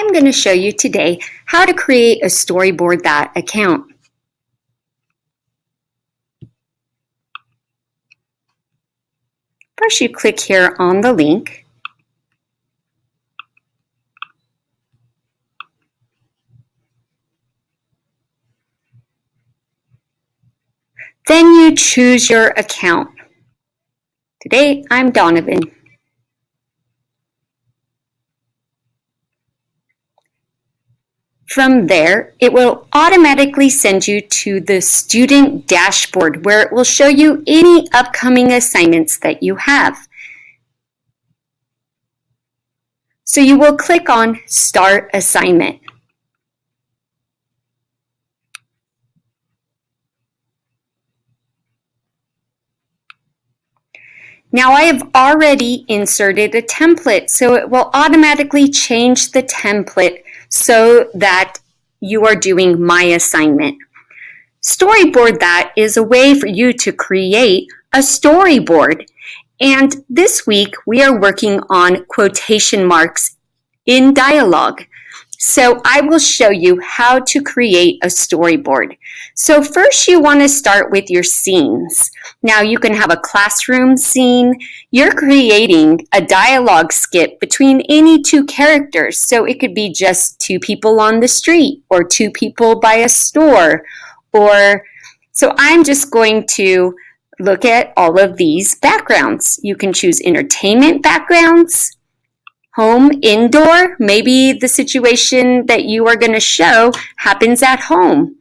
I'm going to show you today how to create a Storyboardthat account. First, you click here on the link. Then you choose your account. Today, I'm Donovan. From there, it will automatically send you to the student dashboard where it will show you any upcoming assignments that you have. So you will click on Start Assignment. Now I have already inserted a template, so it will automatically change the template so that you are doing my assignment. Storyboardthat is a way for you to create a storyboard. And this week we are working on quotation marks in dialogue. So I will show you how to create a storyboard. So first you want to start with your scenes. Now you can have a classroom scene. You're creating a dialogue skit between any two characters. So it could be just two people on the street or two people by a store. So I'm just going to look at all of these backgrounds. You can choose entertainment backgrounds, home, indoor. Maybe the situation that you are going to show happens at home,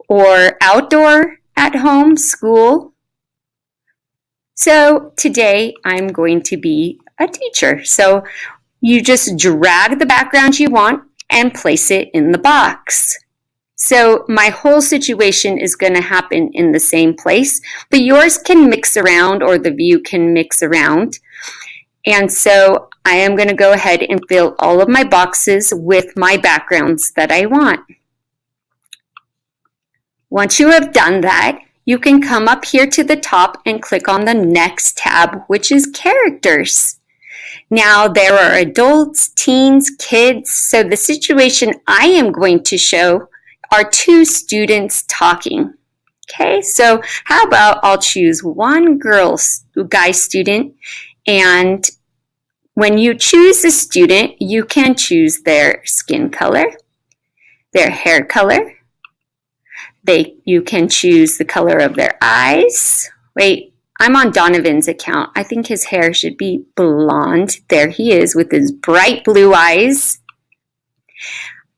or outdoor, at home, school. So today I'm going to be a teacher. So you just drag the background you want and place it in the box. So my whole situation is going to happen in the same place, but yours can mix around, or the view can mix around. And so I am going to go ahead and fill all of my boxes with my backgrounds that I want. Once you have done that, you can come up here to the top and click on the next tab, which is characters. Now there are adults, teens, kids. So the situation I am going to show are two students talking. Okay, so how about I'll choose one guy student, and when you choose a student, you can choose their skin color, their hair color. You can choose the color of their eyes. Wait, I'm on Donovan's account. I think his hair should be blonde. There he is with his bright blue eyes.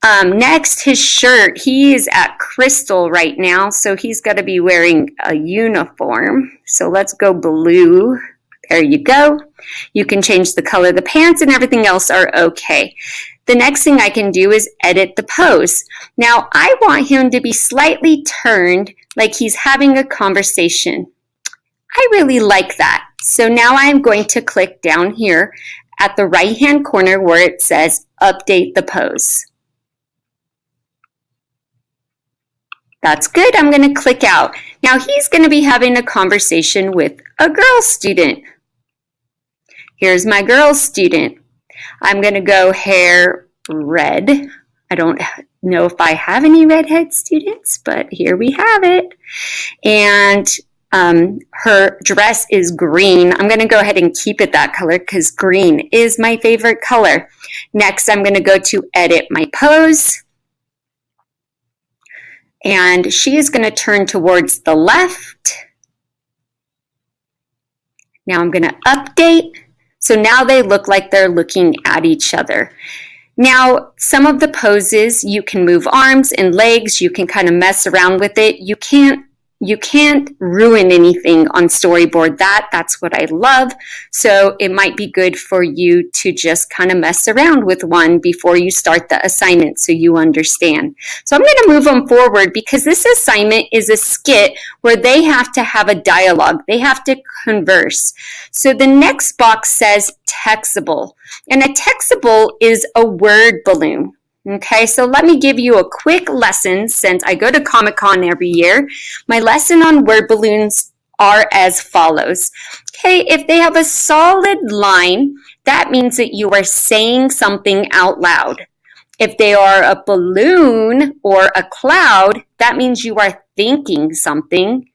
Next, his shirt. He is at Crystal right now, so he's got to be wearing a uniform. So let's go blue. There you go. You can change the color of the pants, and everything else are okay. The next thing I can do is edit the pose. Now, I want him to be slightly turned like he's having a conversation. I really like that. So now I'm going to click down here at the right-hand corner where it says Update the Pose. That's good. I'm going to click out. Now he's going to be having a conversation with a girl student. Here's my girl student. I'm going to go hair red. I don't know if I have any redhead students, but here we have it. And her dress is green. I'm going to go ahead and keep it that color because green is my favorite color. Next, I'm going to go to edit my pose. And she is going to turn towards the left. Now I'm going to update. So now they look like they're looking at each other. Now, some of the poses, you can move arms and legs. You can kind of mess around with it. You can't ruin anything on Storyboardthat. That's what I love. So it might be good for you to just kind of mess around with one before you start the assignment so you understand. So I'm going to move them forward because this assignment is a skit where they have to have a dialogue. They have to converse. So the next box says textable. And a textable is a word balloon. Okay, so let me give you a quick lesson since I go to Comic-Con every year. My lesson on word balloons are as follows. Okay, if they have a solid line, that means that you are saying something out loud. If they are a balloon or a cloud, that means you are thinking something.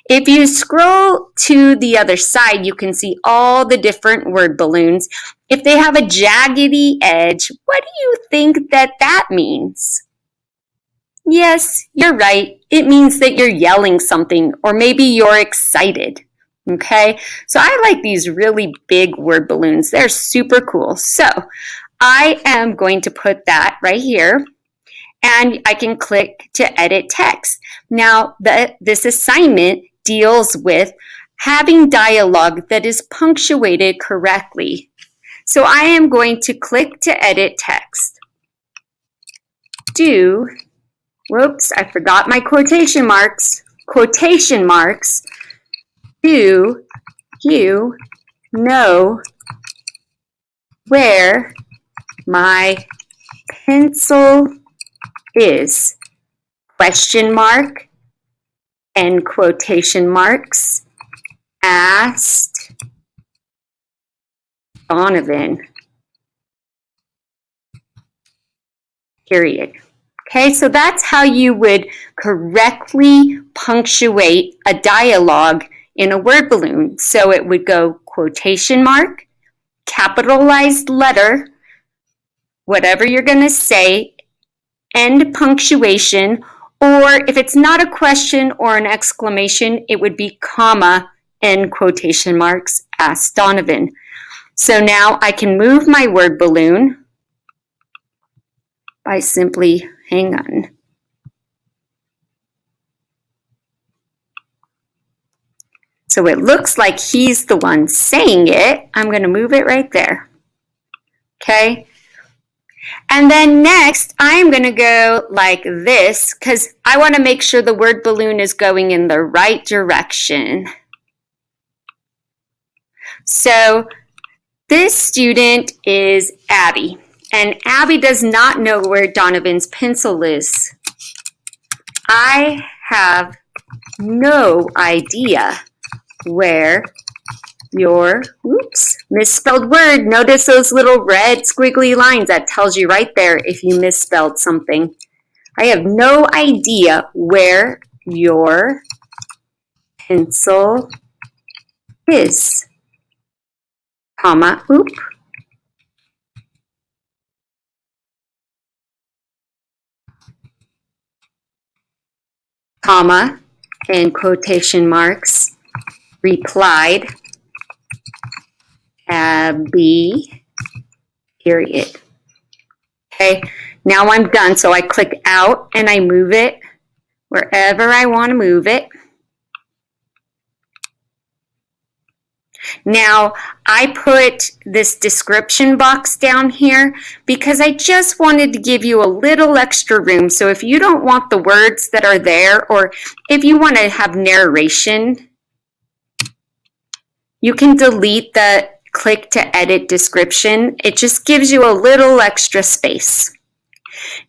If you scroll to the other side, you can see all the different word balloons. If they have a jaggedy edge, what do you think that means? Yes, you're right. It means that you're yelling something, or maybe you're excited. Okay, so I like these really big word balloons. They're super cool. So I am going to put that right here, and I can click to edit text. Now, this assignment deals with having dialogue that is punctuated correctly. So I am going to click to edit text. Whoops, I forgot my quotation marks. Quotation marks. Do you know where my pencil is? Question mark and quotation marks. Asked Donovan. Period. Okay, so that's how you would correctly punctuate a dialogue in a word balloon. So it would go quotation mark, capitalized letter, whatever you're going to say, end punctuation, or if it's not a question or an exclamation, it would be comma, end quotation marks, asked Donovan. So now I can move my word balloon by simply, hang on. So it looks like he's the one saying it. I'm going to move it right there. Okay. And then next, I'm going to go like this because I want to make sure the word balloon is going in the right direction. So this student is Abby, and Abby does not know where Donovan's pencil is. I have no idea where your, misspelled word. Notice those little red squiggly lines. That tells you right there if you misspelled something. I have no idea where your pencil is, comma, comma, and quotation marks, replied, Abby, period. Okay, now I'm done. So I click out and I move it wherever I want to move it. Now, I put this description box down here because I just wanted to give you a little extra room. So if you don't want the words that are there, or if you want to have narration, you can delete the click to edit description. It just gives you a little extra space.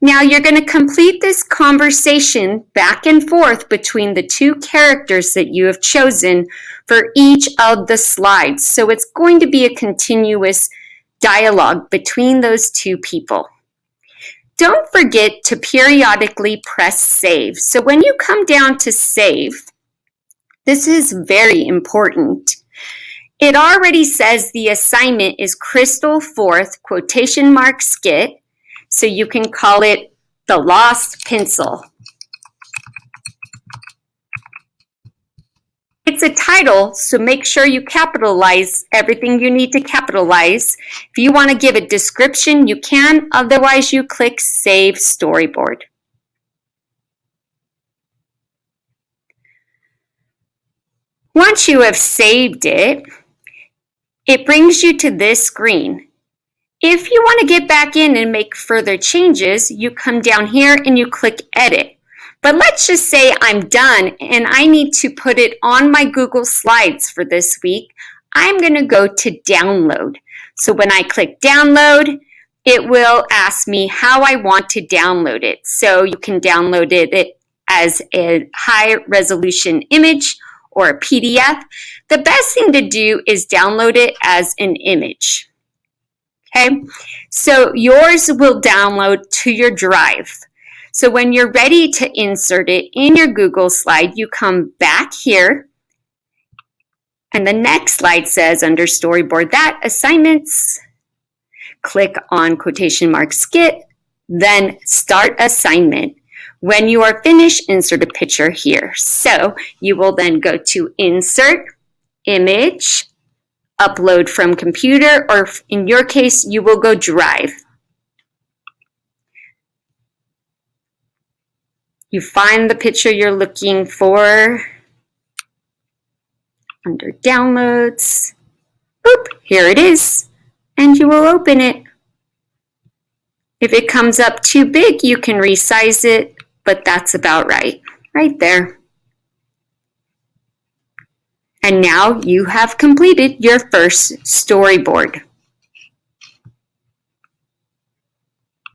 Now you're going to complete this conversation back and forth between the two characters that you have chosen for each of the slides. So it's going to be a continuous dialogue between those two people. Don't forget to periodically press save. So when you come down to save, this is very important. It already says the assignment is Crystal Fourth quotation mark skit. So you can call it The Lost Pencil. It's a title, so make sure you capitalize everything you need to capitalize. If you want to give a description, you can. Otherwise, you click Save Storyboard. Once you have saved it, it brings you to this screen. If you want to get back in and make further changes, you come down here and you click Edit. But let's just say I'm done and I need to put it on my Google Slides for this week. I'm going to go to Download. So when I click Download, it will ask me how I want to download it. So you can download it as a high resolution image or a PDF. The best thing to do is download it as an image. Okay, so yours will download to your drive. So when you're ready to insert it in your Google slide, you come back here, and the next slide says under Storyboard That Assignments, click on quotation mark skit, then start assignment. When you are finished, insert a picture here. So you will then go to insert, image, upload from computer, or in your case, you will go drive. You find the picture you're looking for under downloads. Boop, here it is, and you will open it. If it comes up too big, you can resize it, but that's about right there. And now you have completed your first storyboard.